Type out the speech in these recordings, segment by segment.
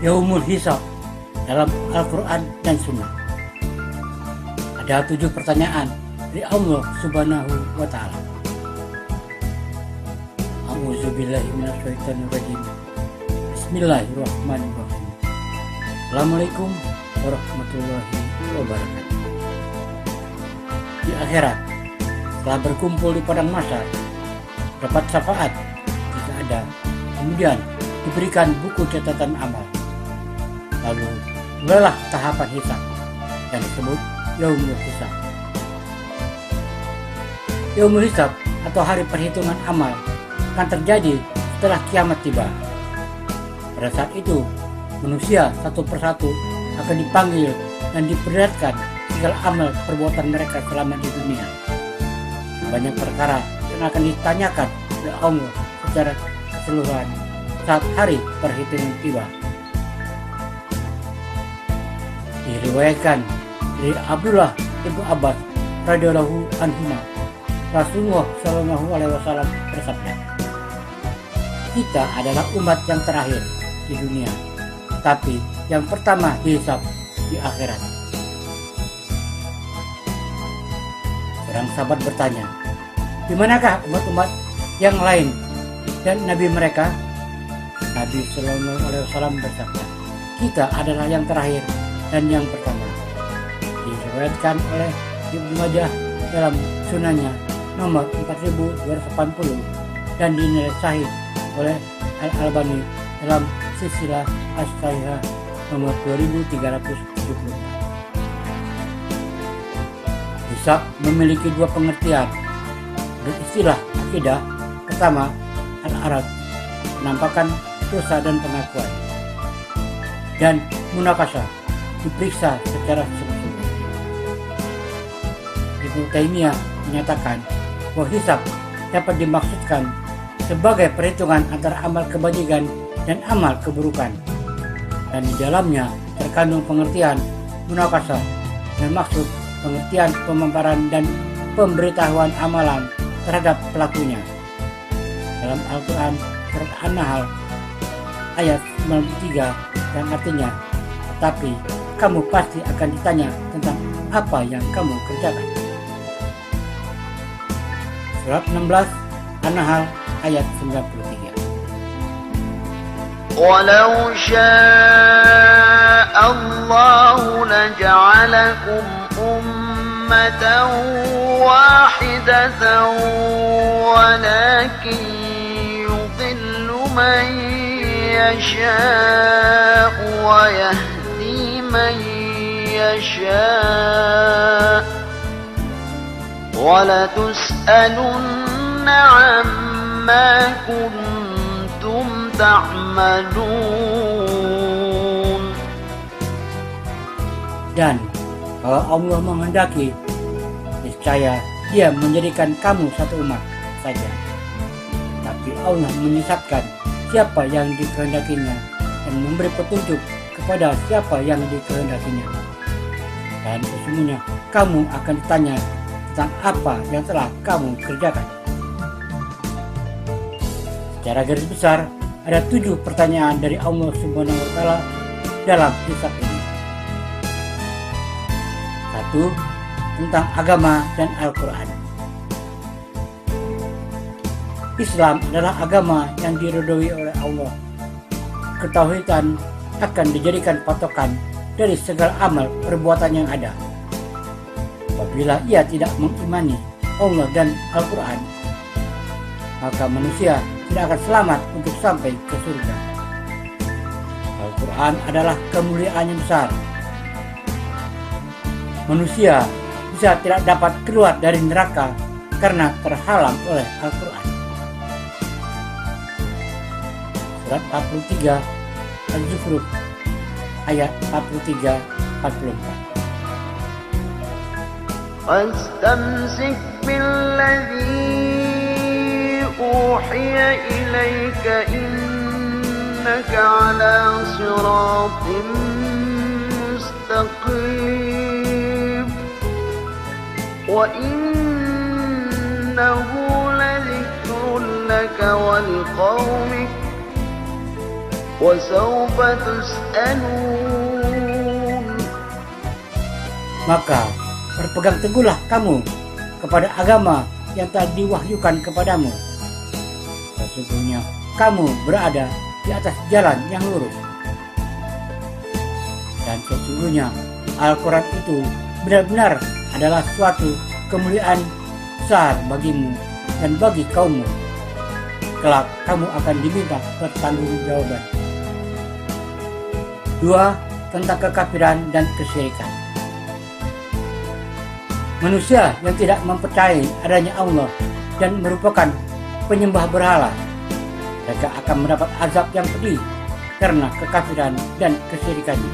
Yaumul Hisab dalam Al-Quran dan Sunnah. Ada 7 pertanyaan dari Allah Subhanahu wa Ta'ala. A'udzubillahi minasyaitonirrajim. Bismillahirrahmanirrahim. Assalamualaikum warahmatullahi wabarakatuh. Di akhirat, setelah berkumpul di padang mahsyar, dapat syafaat jika ada, kemudian diberikan buku catatan amal. Lalu mulailah tahapan hisab yang disebut Yaumul Hisab. Yaumul Hisab atau hari perhitungan amal akan terjadi setelah kiamat tiba. Pada saat itu, manusia satu persatu akan dipanggil dan diperlihatkan segala amal perbuatan mereka selama di dunia. Banyak perkara yang akan ditanyakan oleh Allah secara keseluruhan saat hari perhitungan tiba. Diriwayatkan dari Abdullah ibnu Abbas radhiyallahu anhu, Rasulullah Shallallahu alaihi wasallam bersabda, "Kita adalah umat yang terakhir di dunia, tapi yang pertama dihisab di akhirat." Seorang sahabat bertanya, "Di manakah umat-umat yang lain dan nabi mereka?" Nabi Shallallahu alaihi wasallam bersabda, "Kita adalah yang terakhir dan yang pertama." Diriwayatkan oleh Ibnu Majah dalam sunannya nomor 4280 dan dinilai sahih oleh Al-Albani dalam silsilah as-sahihah nomor 2370. Hisab memiliki 2 pengertian. Menurut istilah akidah, pertama al-arad, penampakan dosa dan pengakuan, dan munakasah, diperiksa secara sungguh-sungguh. Ibnu Taimiyah menyatakan bahwa hisab dapat dimaksudkan sebagai perhitungan antara amal kebajikan dan amal keburukan, dan di dalamnya terkandung pengertian munakasah dan maksud pengertian pemaparan dan pemberitahuan amalan terhadap pelakunya. Dalam Al-Quran surat An-Nahl ayat 93 yang artinya, "Tapi kamu pasti akan ditanya tentang apa yang kamu kerjakan." Surat 16 An-Nahl ayat 93. وَلَوْ شَاءَ اللَّهُ لَجَعَلَكُمْ أُمَّةً وَاحِدَةً وَلَكِنْ يُضِلُّ مَنْ يَشَاءُ وَيَهْدِي مَنْ يَشَاءُ وَلَتُسْأَلُنَّ عَمَّا كُنْتُمْ تَعْمَلُونَ. Dan kalau Allah menghendaki, niscaya Dia menjadikan kamu satu umat saja. Tapi Allah menyesatkan siapa yang dikehendakinya dan memberi petunjuk kepada siapa yang dikehendakinya. Dan sesungguhnya kamu akan ditanya tentang apa yang telah kamu kerjakan. Secara garis besar, ada 7 pertanyaan dari Allah Subhanahu wa Ta'ala dalam hisab ini. 1. Tentang agama dan Al-Quran. Islam adalah agama yang diridhoi oleh Allah. Ketauhidan akan dijadikan patokan dari segala amal perbuatan yang ada. Apabila ia tidak mengimani Allah dan Al-Quran, maka manusia tidak akan selamat untuk sampai ke surga. Al-Quran adalah kemuliaan yang besar. Manusia bisa tidak dapat keluar dari neraka karena terhalang oleh Al-Quran. Surat 43 Al-Zukhruf ayat 43-44. فاستمسك بالذي أوحي إليك إنك على صراط مستقيم وإنه لذكر لك ولقومك وسوف تسألون. Maka berpegang teguhlah kamu kepada agama yang telah diwahyukan kepadamu. Sesungguhnya kamu berada di atas jalan yang lurus. Dan sesungguhnya Al-Quran itu benar-benar adalah suatu kemuliaan besar bagimu dan bagi kaummu. Kelak kamu akan diminta pertanggungjawaban. 2. Tentang kekafiran dan kesyirikan. Manusia yang tidak mempercayai adanya Allah dan merupakan penyembah berhala, mereka akan mendapat azab yang pedih karena kekafiran dan kesyirikannya.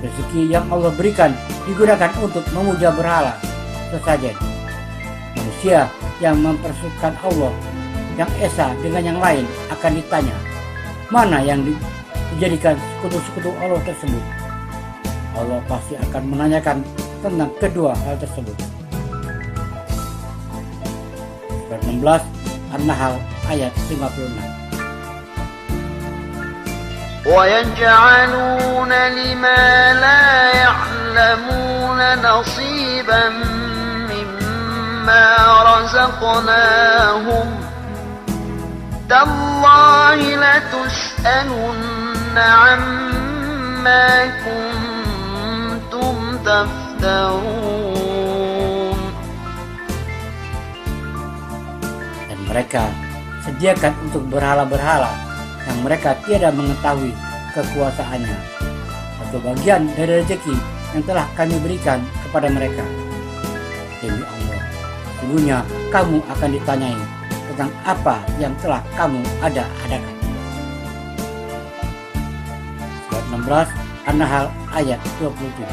Rezeki yang Allah berikan digunakan untuk memuja berhala sesajen. Manusia yang mempersekutukan Allah yang esa dengan yang lain akan ditanya, mana yang dijadikan sekutu-sekutu Allah tersebut. Allah pasti akan menanyakan tentang kedua hal tersebut. Surat 16 An-Nahl ayat 56. وَيَجْعَلُونَ لِمَا لَا يَعْلَمُونَ نَصِيبًا مِّمَّا رَزَقْنَاهُمْ تَاللَّهِ لَتُسْأَلُنَّ عَمَّا كُنتُمْ تَفْتَرُونَ. Dan mereka sediakan untuk berhala-berhala yang mereka tiada mengetahui kekuasaannya, atau bagian dari rezeki yang telah kami berikan kepada mereka. Demi Allah, sesungguhnya kamu akan ditanyai tentang apa yang telah kamu ada-adakan. Surat 16 An-Nahl ayat 27.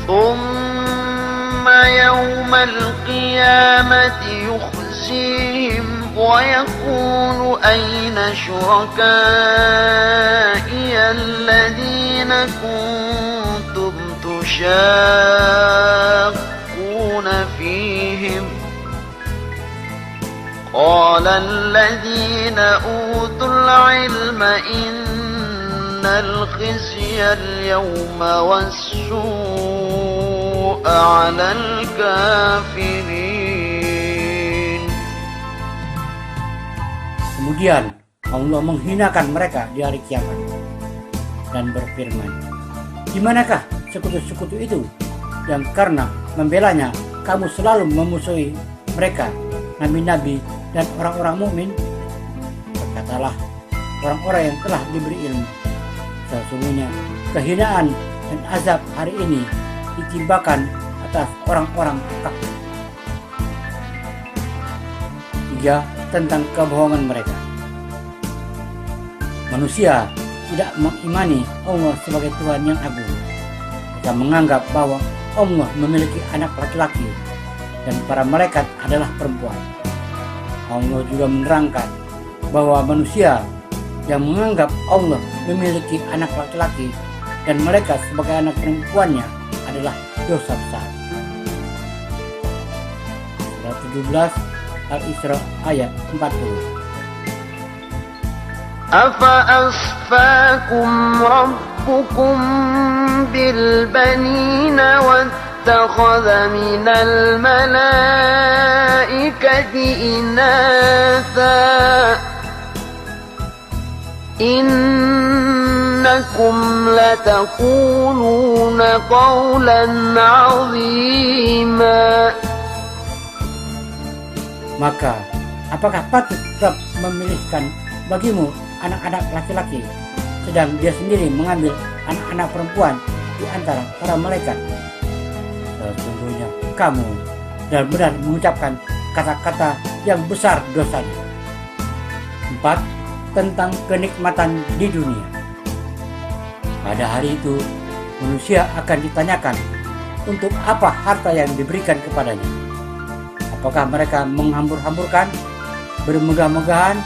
ثم يوم القيامة يخزيهم ويقول أين شركائي الذين كنتم تشاقون فيهم قال الذين أوتوا العلم إن الخزي اليوم والسوء على الكافرين. Kemudian Allah menghinakan mereka di hari kiamat dan berfirman, di manakah sekutu-sekutu itu yang karena membelanya kamu selalu memusuhi mereka, nabi-nabi dan orang-orang mukmin? Berkatalah orang-orang yang telah diberi ilmu, sesungguhnya kehinaan dan azab hari ini ditimpakan atas orang-orang kafir. 3. Tentang kebohongan mereka. Manusia tidak mengimani Allah sebagai Tuhan yang agung. Mereka menganggap bahwa Allah memiliki anak laki-laki dan para malaikat adalah perempuan. Allah juga menerangkan bahwa manusia yang menganggap Allah memiliki anak laki-laki dan malaikat sebagai anak perempuannya adalah dosa besar. Surat 17 Al-Isra ayat 40. أفأصفاكم ربكم بالبنين واتخذ من الملائكة إناثا إنكم لتقولون قولا عظيما. Maka apakah patut Rabb memilihkan bagimu anak-anak laki-laki, sedang dia sendiri mengambil anak-anak perempuan di antara para malaikat? Sesungguhnya kamu benar-benar mengucapkan kata-kata yang besar dosanya. 4. Tentang kenikmatan di dunia. Pada hari itu manusia akan ditanyakan untuk apa harta yang diberikan kepadanya. Apakah mereka menghambur-hamburkan, bermegah-megahan,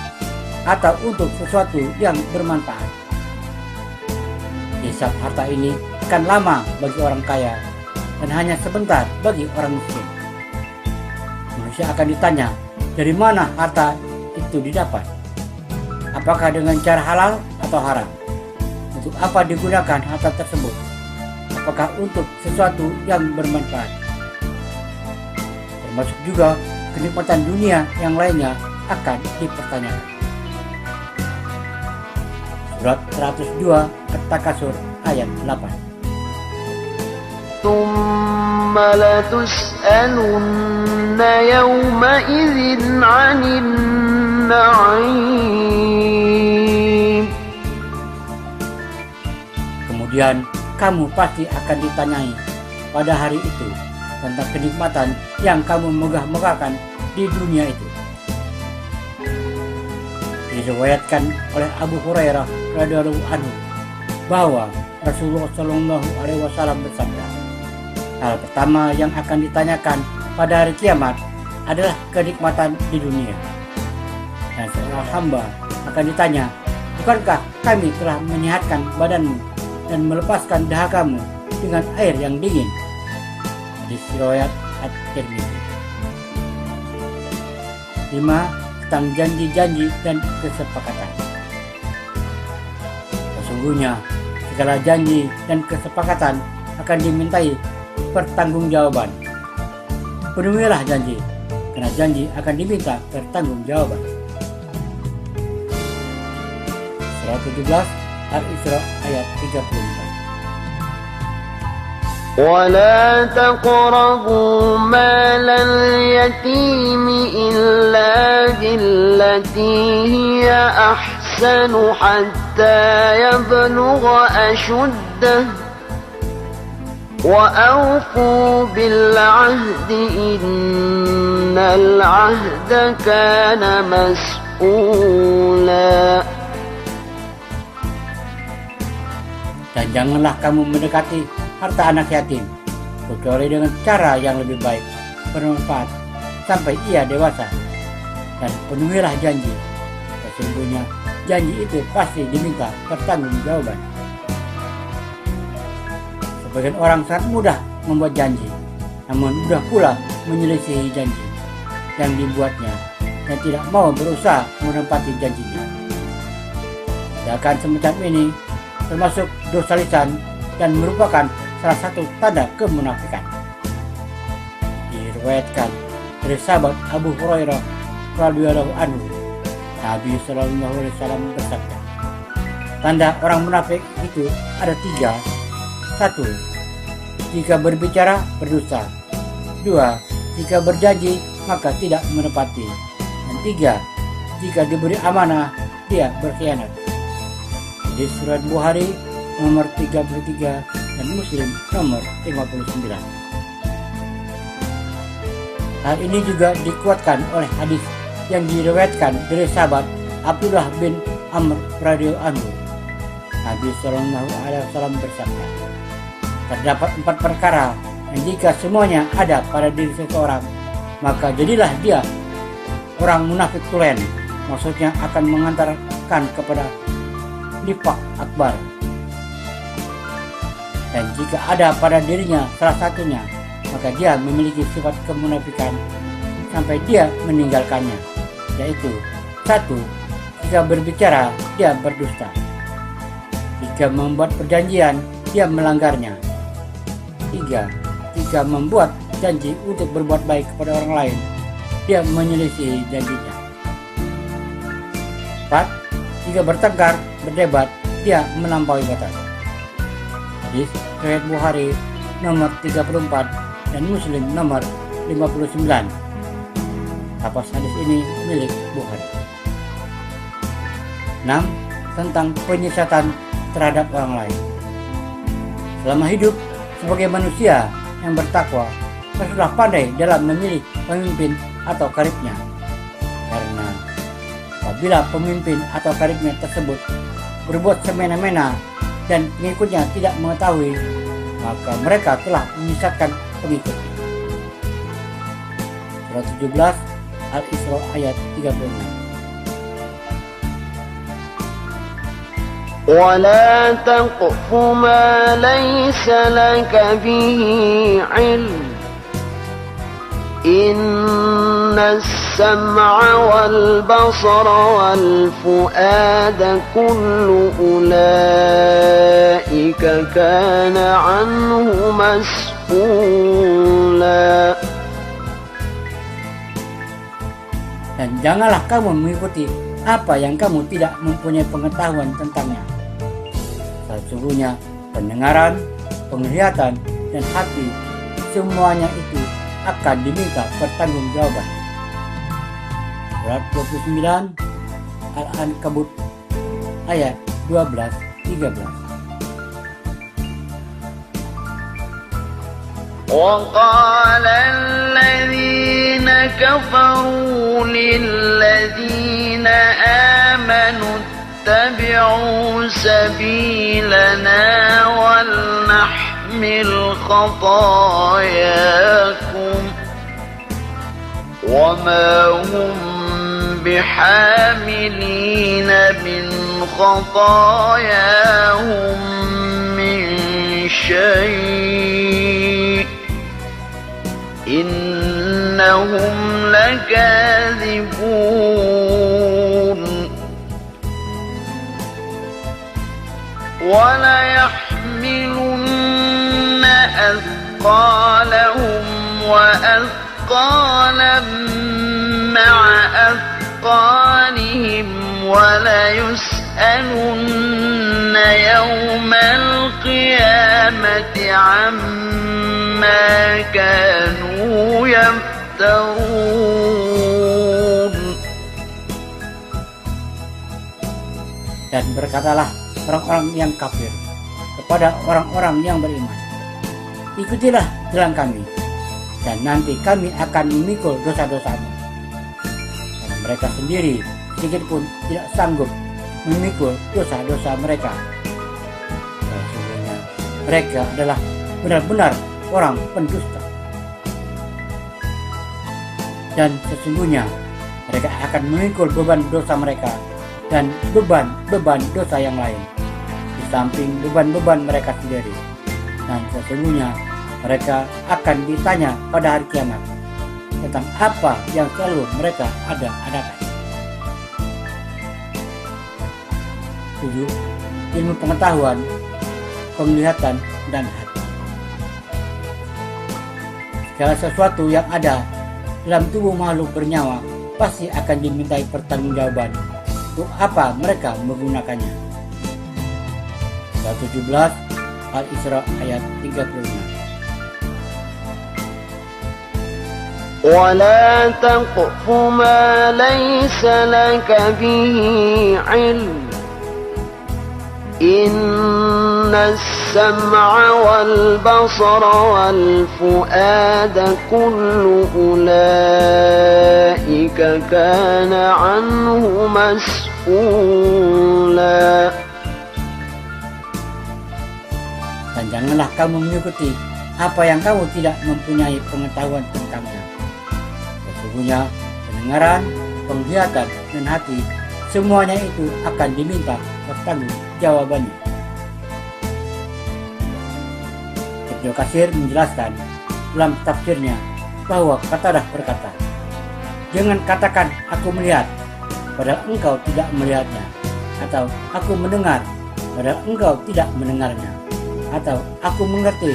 atau untuk sesuatu yang bermanfaat? Hisab harta ini akan lama bagi orang kaya dan hanya sebentar bagi orang miskin. Manusia akan ditanya dari mana harta itu didapat. apakah dengan cara halal atau haram? Untuk apa digunakan harta tersebut? Apakah untuk sesuatu yang bermanfaat? Termasuk juga kenikmatan dunia yang lainnya akan dipertanyakan. Surat 102 At-Takasur ayat 8. ثم لتسألن يومئذ عن النعيم. Kemudian kamu pasti akan ditanyai pada hari itu tentang kenikmatan yang kamu megah-megahkan di dunia itu. Diriwayatkan oleh Abu Hurairah radhiyallahu anhu bahwa Rasulullah Shallallahu Alaihi Wasallam bersabda, hal pertama yang akan ditanyakan pada hari kiamat adalah kenikmatan di dunia. Dan seorang hamba akan ditanya, bukankah kami telah menyehatkan badanmu dan melepaskan dahagamu dengan air yang dingin? Hadis riwayat At-Tirmidzi. 5. Tentang janji-janji dan kesepakatan. Sesungguhnya segala janji dan kesepakatan akan dimintai pertanggungjawaban. Penuhilah janji, karena janji akan diminta pertanggungjawaban. Surah 17 Al-Isra ayat 34. ولا تقربوا مال اليتيم إلا بالتي هي أحسن حتى يبلغ أشده وأوفوا بالعهد إن العهد كان مسؤولا. Dan janganlah kamu mendekati harta anak yatim kecuali dengan cara yang lebih baik, bermanfaat sampai ia dewasa. Dan penuhilah janji, sesungguhnya janji itu pasti diminta pertanggungjawaban. Sebagian orang sangat mudah membuat janji, namun mudah pula menyelisihi janji yang dibuatnya dan tidak mau berusaha menepati janjinya. Tindakan semacam ini termasuk dosa lisan dan merupakan salah satu tanda kemunafikan. Diriwayatkan dari sahabat Abu Hurairah radhiyallahu anhu, Nabi Shallallahu Alaihi Wasallam bersabda, tanda orang munafik itu ada 3. 1. Jika berbicara berdusta. 2. Jika berjanji maka tidak menepati. Dan 3. Jika diberi amanah dia berkhianat. Di surat Bukhari nomor 33 dan Muslim nomor 59. Hal ini juga dikuatkan oleh hadis yang diriwayatkan dari sahabat Abdullah bin Amr radhiyallahu anhu. Nabi Shallallahu Alaihi Wasallam bersabda, terdapat 4 perkara yang jika semuanya ada pada diri seseorang, maka jadilah dia orang munafik tulen, maksudnya akan mengantarkan kepada nifaq akbar. Dan jika ada pada dirinya salah satunya, maka dia memiliki sifat kemunafikan sampai dia meninggalkannya, yaitu 1. Jika berbicara dia berdusta. 3. Membuat perjanjian dia melanggarnya. 3. Jika membuat janji untuk berbuat baik kepada orang lain, dia menyelisihi janjinya. 4. Jika bertengkar, berdebat, dia melampaui batas. Hadis riwayat Bukhari nomor 34 dan Muslim nomor 59. Lafaz hadis ini milik Bukhari. 6. Tentang penyesatan terhadap orang lain. Selama hidup sebagai manusia yang bertakwa, haruslah pandai dalam memilih pemimpin atau karibnya. Karena apabila pemimpin atau karibnya tersebut berbuat semena-mena dan pengikutnya tidak mengetahui, maka mereka telah menyesatkan pengikutnya. Surat 17 Al-Isra ayat 36. ولا تقف ما ليس لك به علم إن السمع والبصر والفؤاد كل أولئك كان عنه مسؤولا. Dan janganlah kamu mengikuti apa yang kamu tidak mempunyai pengetahuan tentangnya. Sesungguhnya pendengaran, penglihatan, dan hati, semuanya itu akan diminta pertanggungjawaban. Surat 29 Al-Ankabut ayat 12-13. وقال الذين كفروا للذين آمنوا اتبعوا سبيلنا ولنحمل خطاياكم وما هم بحاملين من خطاياهم من شيء إنهم لكاذبون وليحملن أثقالهم وأثقالا مع أثقالهم وليسألن يوم القيامة عما كانوا يفترون. Dan berkatalah orang-orang yang kafir kepada orang-orang yang beriman, ikutilah jalan kami, dan nanti kami akan memikul dosa-dosamu. Dan mereka sendiri sedikit pun tidak sanggup memikul dosa-dosa mereka. Sesungguhnya mereka adalah benar-benar orang pendusta. Dan sesungguhnya mereka akan memikul beban dosa mereka dan beban-beban dosa yang lain, di samping beban-beban mereka sendiri. Dan sesungguhnya mereka akan ditanya pada hari kiamat tentang apa yang selalu mereka ada-adakan. 7. Ilmu pengetahuan, penglihatan, dan hati. Segala sesuatu yang ada dalam tubuh makhluk bernyawa pasti akan dimintai pertanggungjawaban untuk apa mereka menggunakannya. Surat 17 Al-Isra ayat 36. ولا تقف ما ليس لك به علم إن السمع والبصر والفؤاد كل أولئك كان عنه مسؤولا. Dan janganlah kamu mengikuti apa yang kamu tidak mempunyai pengetahuan tentangnya. Sesungguhnya pendengaran, penglihatan, dan hati, semuanya itu akan diminta pertanggungjawabannya. Ibnu Katsir menjelaskan dalam tafsirnya bahwa Qatadah berkata, jangan katakan aku melihat padahal engkau tidak melihatnya, atau aku mendengar padahal engkau tidak mendengarnya, atau aku mengerti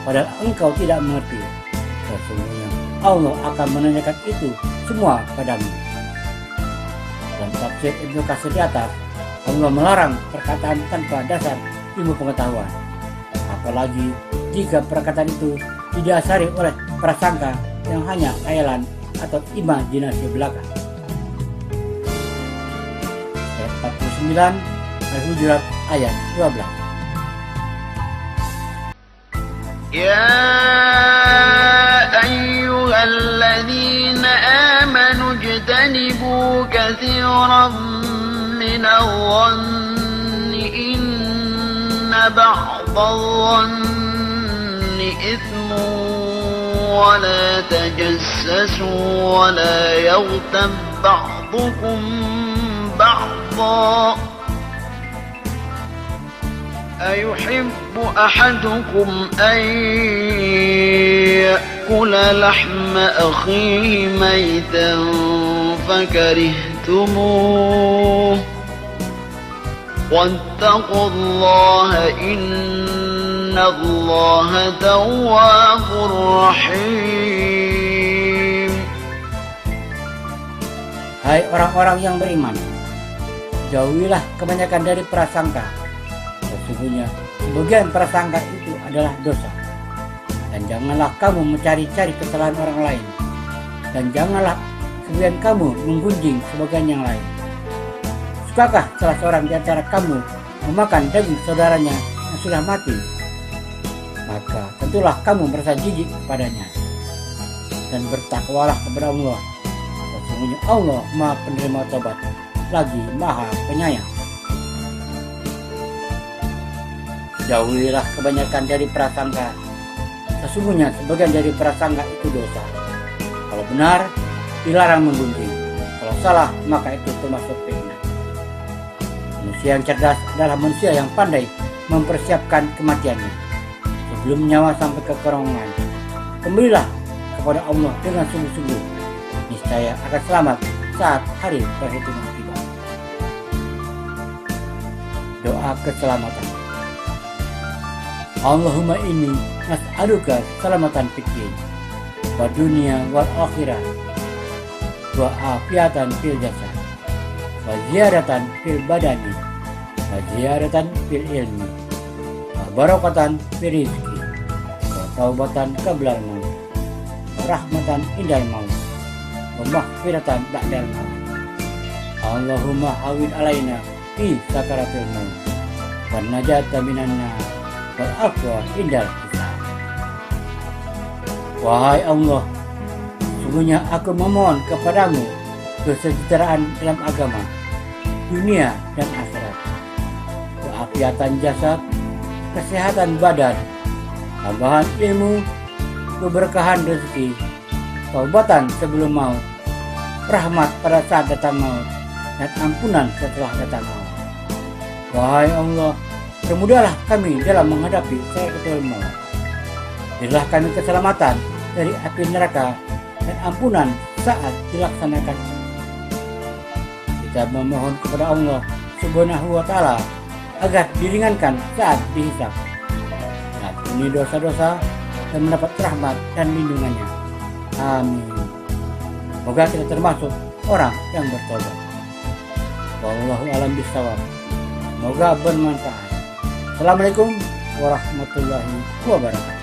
padahal engkau tidak mengerti. Sesungguhnya Allah akan menanyakan itu semua padamu. Dalam tafsir Ibnu Katsir di atas, Allah melarang perkataan tanpa dasar ilmu pengetahuan, apalagi jika perkataan itu didasari oleh prasangka yang hanya khayalan atau imajinasi belaka. Surat 49 Al-Hujurat ayat 12. يا أيها الذين آمنوا اجتنبوا كثيرا من الظن إن بعض الظن إثم ولا تجسسوا ولا يغتب بعضكم بعضا أيحب أحدكم أن يأكل لحم أخيه ميتا فكرهتموه واتقوا الله إن الله تواب رحيم. Hai orang-orang yang beriman, jauhilah kebanyakan dari prasangka. Sesungguhnya sebagian prasangka itu adalah dosa. Dan janganlah kamu mencari-cari kesalahan orang lain. Dan janganlah sebagian kamu menggunjing sebagian yang lain. Sukakah salah seorang di antara kamu memakan daging saudaranya yang sudah mati? Maka tentulah kamu merasa jijik kepadanya. Dan bertakwalah kepada Allah. Sesungguhnya Allah Maha Penerima Taubat, lagi Maha Penyayang. Jauhilah kebanyakan dari prasangka. Sesungguhnya sebagian dari prasangka itu dosa. Kalau benar, dilarang menggunjing. Kalau salah, maka itu termasuk fitnah. Manusia yang cerdas adalah manusia yang pandai mempersiapkan kematiannya. Sebelum nyawa sampai ke kerongkongan, kembalilah kepada Allah dengan sungguh-sungguh. Niscaya akan selamat saat hari perhitungan tiba. Doa keselamatan. Allahumma inni nas'aluka salamatan fiddin wa dunya wal akhirah wa afiatan fil jasad wa ziyaratan fil badani wa ziyaratan fil ilmi wa barakatan fil rizki wa taubatan qablal maut wa rahmatan indal maut wa maghfiratan ba'dal maut. Allahumma hawin alaina fi sakaratil maut wa najata minan nar wal afwa indal hisab. Wahai Allah, sungguhnya aku memohon kepadamu kesejahteraan dalam agama, dunia dan akhirat, keafiatan jasad, kesehatan badan, tambahan ilmu, keberkahan rezeki, taubatan sebelum maut, rahmat pada saat datang maut, dan ampunan setelah datang maut. Wahai Allah, permudahlah kami dalam menghadapi sakaratul maut. Berilah kami keselamatan dari api neraka dan ampunan saat dilaksanakan. Kita memohon kepada Allah Subhanahu wa Ta'ala agar diringankan saat dihisab, ampuni dosa-dosa dan mendapat rahmat dan lindungannya. Amin. Semoga kita termasuk orang yang bertobat. Wallahu a'lam bishawab. Semoga bermanfaat. Assalamualaikum warahmatullahi wabarakatuh.